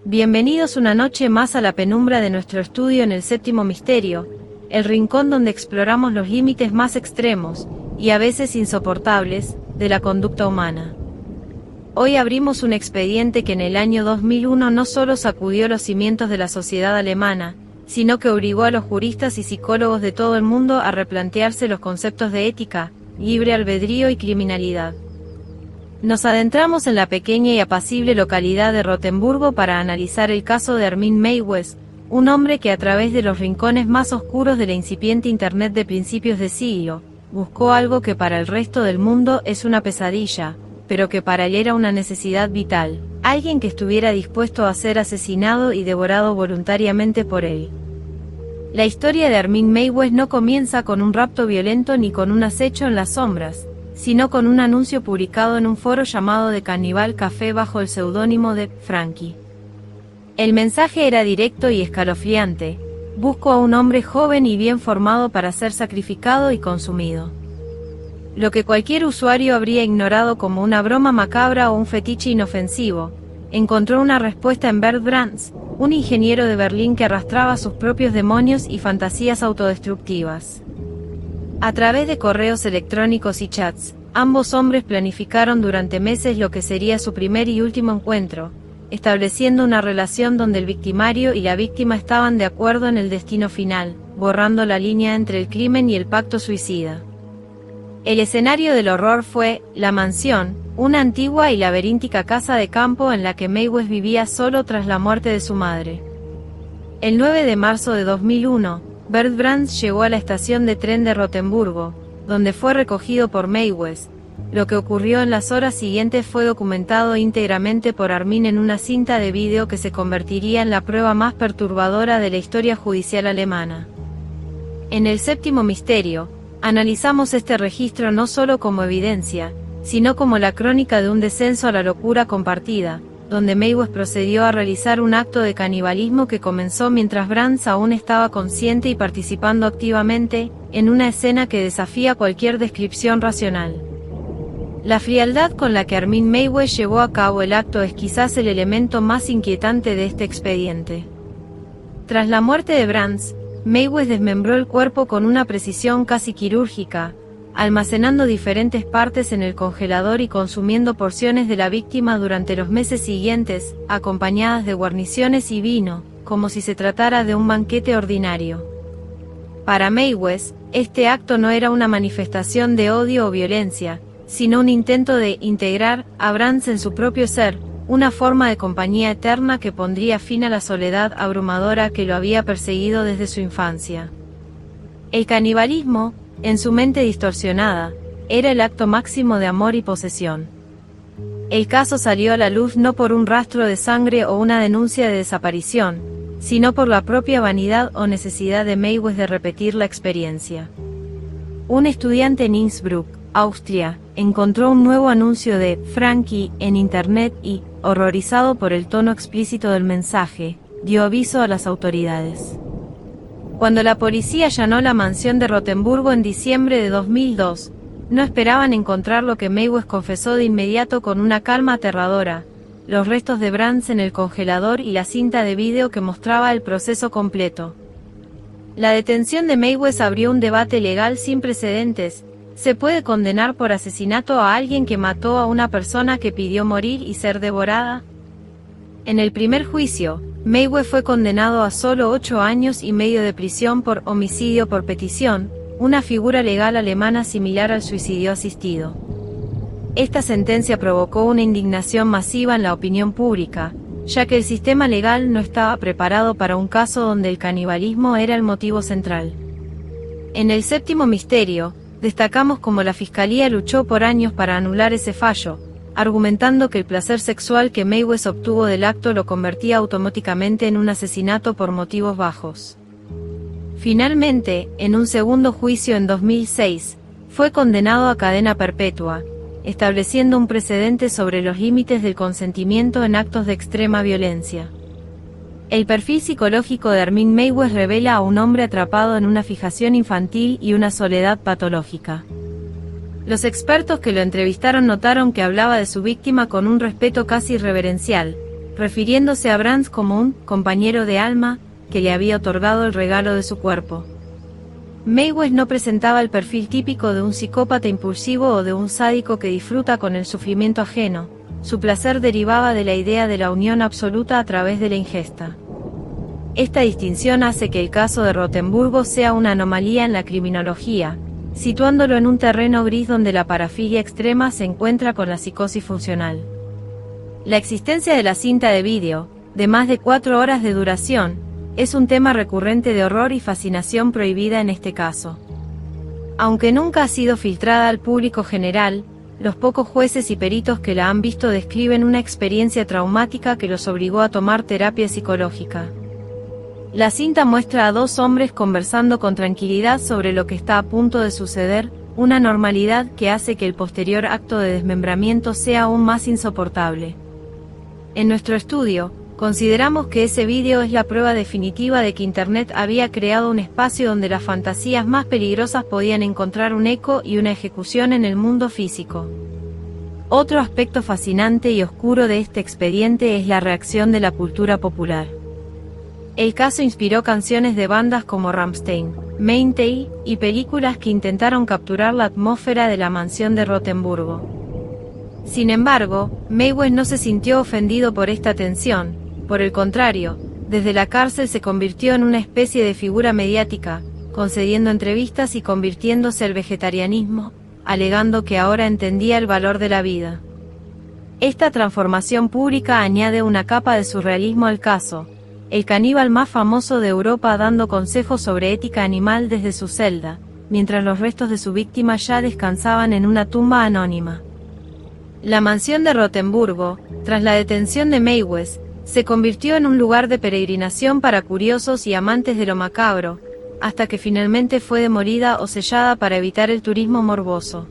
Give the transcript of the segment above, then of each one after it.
Bienvenidos una noche más a la penumbra de nuestro estudio en el séptimo misterio, el rincón donde exploramos los límites más extremos, y a veces insoportables, de la conducta humana. Hoy abrimos un expediente que en el año 2001 no solo sacudió los cimientos de la sociedad alemana, sino que obligó a los juristas y psicólogos de todo el mundo a replantearse los conceptos de ética, libre albedrío y criminalidad. Nos adentramos en la pequeña y apacible localidad de Rotemburgo para analizar el caso de Armin Meiwes, un hombre que a través de los rincones más oscuros de la incipiente Internet de principios de siglo, buscó algo que para el resto del mundo es una pesadilla, pero que para él era una necesidad vital, alguien que estuviera dispuesto a ser asesinado y devorado voluntariamente por él. La historia de Armin Meiwes no comienza con un rapto violento ni con un acecho en las sombras, sino con un anuncio publicado en un foro llamado The Cannibal Café bajo el seudónimo de Frankie. El mensaje era directo y escalofriante: busco a un hombre joven y bien formado para ser sacrificado y consumido. Lo que cualquier usuario habría ignorado como una broma macabra o un fetiche inofensivo, encontró una respuesta en Bert Brands, un ingeniero de Berlín que arrastraba sus propios demonios y fantasías autodestructivas. A través de correos electrónicos y chats, ambos hombres planificaron durante meses lo que sería su primer y último encuentro, estableciendo una relación donde el victimario y la víctima estaban de acuerdo en el destino final, borrando la línea entre el crimen y el pacto suicida. El escenario del horror fue la mansión, una antigua y laberíntica casa de campo en la que Meiwes vivía solo tras la muerte de su madre. El 9 de marzo de 2001, Bert Brands llegó a la estación de tren de Rotemburgo, donde fue recogido por Meiwes. Lo que ocurrió en las horas siguientes fue documentado íntegramente por Armin en una cinta de vídeo que se convertiría en la prueba más perturbadora de la historia judicial alemana. En el séptimo misterio, analizamos este registro no solo como evidencia, sino como la crónica de un descenso a la locura compartida, donde Meiwes procedió a realizar un acto de canibalismo que comenzó mientras Brands aún estaba consciente y participando activamente, en una escena que desafía cualquier descripción racional. La frialdad con la que Armin Meiwes llevó a cabo el acto es quizás el elemento más inquietante de este expediente. Tras la muerte de Brands, Meiwes desmembró el cuerpo con una precisión casi quirúrgica, almacenando diferentes partes en el congelador y consumiendo porciones de la víctima durante los meses siguientes, acompañadas de guarniciones y vino, como si se tratara de un banquete ordinario. Para Meiwes, este acto no era una manifestación de odio o violencia, sino un intento de integrar a Brands en su propio ser, una forma de compañía eterna que pondría fin a la soledad abrumadora que lo había perseguido desde su infancia. El canibalismo, en su mente distorsionada, era el acto máximo de amor y posesión. El caso salió a la luz no por un rastro de sangre o una denuncia de desaparición, sino por la propia vanidad o necesidad de Meiwes de repetir la experiencia. Un estudiante en Innsbruck, Austria, encontró un nuevo anuncio de Frankie en internet y, horrorizado por el tono explícito del mensaje, dio aviso a las autoridades. Cuando la policía allanó la mansión de Rotemburgo en diciembre de 2002, no esperaban encontrar lo que Meiwes confesó de inmediato con una calma aterradora: los restos de Brands en el congelador y la cinta de vídeo que mostraba el proceso completo. La detención de Meiwes abrió un debate legal sin precedentes. ¿Se puede condenar por asesinato a alguien que mató a una persona que pidió morir y ser devorada? En el primer juicio, Meiwes fue condenado a solo 8 años y medio de prisión por homicidio por petición, una figura legal alemana similar al suicidio asistido. Esta sentencia provocó una indignación masiva en la opinión pública, ya que el sistema legal no estaba preparado para un caso donde el canibalismo era el motivo central. En el séptimo misterio, destacamos cómo la Fiscalía luchó por años para anular ese fallo, argumentando que el placer sexual que Meiwes obtuvo del acto lo convertía automáticamente en un asesinato por motivos bajos. Finalmente, en un segundo juicio en 2006, fue condenado a cadena perpetua, estableciendo un precedente sobre los límites del consentimiento en actos de extrema violencia. El perfil psicológico de Armin Meiwes revela a un hombre atrapado en una fijación infantil y una soledad patológica. Los expertos que lo entrevistaron notaron que hablaba de su víctima con un respeto casi reverencial, refiriéndose a Brands como un compañero de alma que le había otorgado el regalo de su cuerpo. Mae West no presentaba el perfil típico de un psicópata impulsivo o de un sádico que disfruta con el sufrimiento ajeno. Su placer derivaba de la idea de la unión absoluta a través de la ingesta. Esta distinción hace que el caso de Rotemburgo sea una anomalía en la criminología, situándolo en un terreno gris donde la parafilia extrema se encuentra con la psicosis funcional. La existencia de la cinta de vídeo, de más de 4 horas de duración, es un tema recurrente de horror y fascinación prohibida en este caso. Aunque nunca ha sido filtrada al público general, los pocos jueces y peritos que la han visto describen una experiencia traumática que los obligó a tomar terapia psicológica. La cinta muestra a 2 hombres conversando con tranquilidad sobre lo que está a punto de suceder, una normalidad que hace que el posterior acto de desmembramiento sea aún más insoportable. En nuestro estudio, consideramos que ese vídeo es la prueba definitiva de que Internet había creado un espacio donde las fantasías más peligrosas podían encontrar un eco y una ejecución en el mundo físico. Otro aspecto fascinante y oscuro de este expediente es la reacción de la cultura popular. El caso inspiró canciones de bandas como Rammstein, Mayday, y películas que intentaron capturar la atmósfera de la mansión de Rotemburgo. Sin embargo, Mae West no se sintió ofendido por esta tensión, por el contrario, desde la cárcel se convirtió en una especie de figura mediática, concediendo entrevistas y convirtiéndose al vegetarianismo, alegando que ahora entendía el valor de la vida. Esta transformación pública añade una capa de surrealismo al caso. El caníbal más famoso de Europa dando consejos sobre ética animal desde su celda, mientras los restos de su víctima ya descansaban en una tumba anónima. La mansión de Rotemburgo, tras la detención de Mae West, se convirtió en un lugar de peregrinación para curiosos y amantes de lo macabro, hasta que finalmente fue demolida o sellada para evitar el turismo morboso.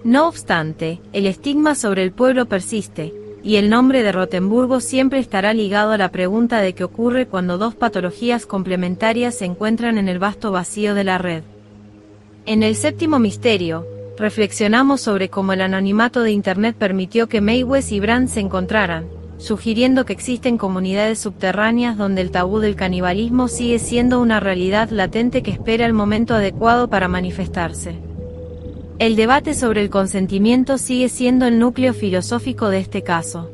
No obstante, el estigma sobre el pueblo persiste, y el nombre de Rotemburgo siempre estará ligado a la pregunta de qué ocurre cuando 2 patologías complementarias se encuentran en el vasto vacío de la red. En el séptimo misterio, reflexionamos sobre cómo el anonimato de Internet permitió que Mae West y Brands se encontraran, sugiriendo que existen comunidades subterráneas donde el tabú del canibalismo sigue siendo una realidad latente que espera el momento adecuado para manifestarse. El debate sobre el consentimiento sigue siendo el núcleo filosófico de este caso.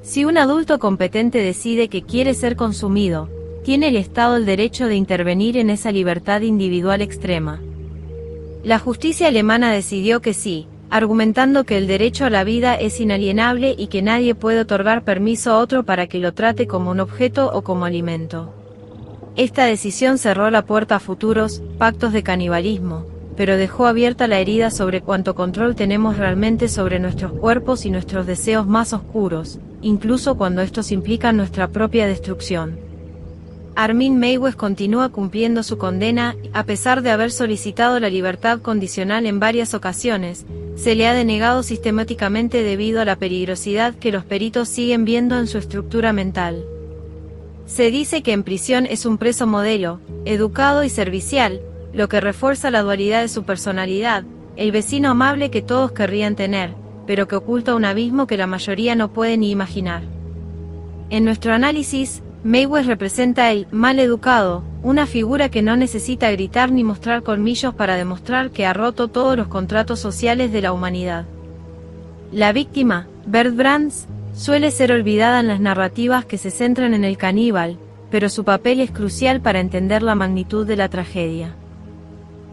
Si un adulto competente decide que quiere ser consumido, tiene el Estado el derecho de intervenir en esa libertad individual extrema. La justicia alemana decidió que sí, argumentando que el derecho a la vida es inalienable y que nadie puede otorgar permiso a otro para que lo trate como un objeto o como alimento. Esta decisión cerró la puerta a futuros pactos de canibalismo, pero dejó abierta la herida sobre cuánto control tenemos realmente sobre nuestros cuerpos y nuestros deseos más oscuros, incluso cuando estos implican nuestra propia destrucción. Armin Mae West continúa cumpliendo su condena, a pesar de haber solicitado la libertad condicional en varias ocasiones, se le ha denegado sistemáticamente debido a la peligrosidad que los peritos siguen viendo en su estructura mental. Se dice que en prisión es un preso modelo, educado y servicial, lo que refuerza la dualidad de su personalidad, el vecino amable que todos querrían tener, pero que oculta un abismo que la mayoría no puede ni imaginar. En nuestro análisis, Mae West representa el mal educado, una figura que no necesita gritar ni mostrar colmillos para demostrar que ha roto todos los contratos sociales de la humanidad. La víctima, Bert Brands, suele ser olvidada en las narrativas que se centran en el caníbal, pero su papel es crucial para entender la magnitud de la tragedia.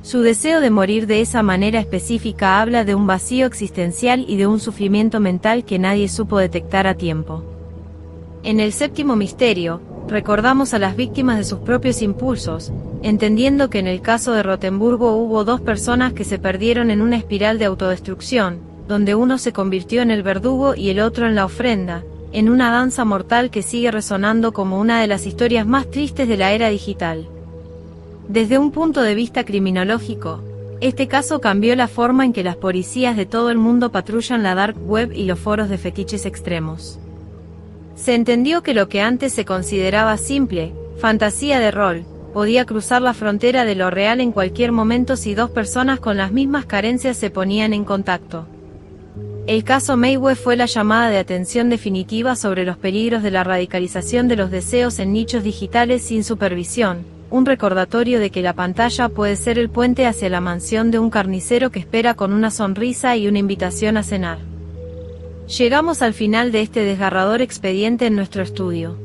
Su deseo de morir de esa manera específica habla de un vacío existencial y de un sufrimiento mental que nadie supo detectar a tiempo. En el séptimo misterio, recordamos a las víctimas de sus propios impulsos, entendiendo que en el caso de Rotemburgo hubo 2 personas que se perdieron en una espiral de autodestrucción, donde uno se convirtió en el verdugo y el otro en la ofrenda, en una danza mortal que sigue resonando como una de las historias más tristes de la era digital. Desde un punto de vista criminológico, este caso cambió la forma en que las policías de todo el mundo patrullan la dark web y los foros de fetiches extremos. Se entendió que lo que antes se consideraba simple, fantasía de rol, podía cruzar la frontera de lo real en cualquier momento si 2 personas con las mismas carencias se ponían en contacto. El caso Mayweather fue la llamada de atención definitiva sobre los peligros de la radicalización de los deseos en nichos digitales sin supervisión, un recordatorio de que la pantalla puede ser el puente hacia la mansión de un carnicero que espera con una sonrisa y una invitación a cenar. Llegamos al final de este desgarrador expediente en nuestro estudio.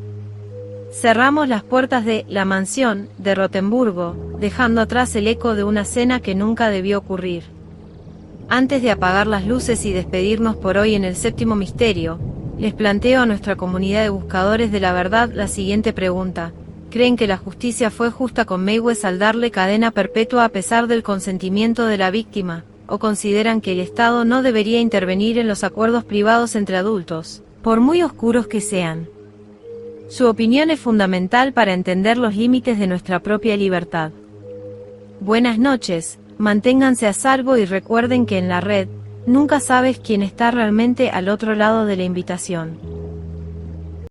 Cerramos las puertas de La Mansión de Rotemburgo, dejando atrás el eco de una cena que nunca debió ocurrir. Antes de apagar las luces y despedirnos por hoy en el séptimo misterio, les planteo a nuestra comunidad de buscadores de la verdad la siguiente pregunta: ¿creen que la justicia fue justa con Mayweather al darle cadena perpetua a pesar del consentimiento de la víctima, o consideran que el Estado no debería intervenir en los acuerdos privados entre adultos, por muy oscuros que sean? Su opinión es fundamental para entender los límites de nuestra propia libertad. Buenas noches. Manténganse a salvo y recuerden que en la red, nunca sabes quién está realmente al otro lado de la invitación.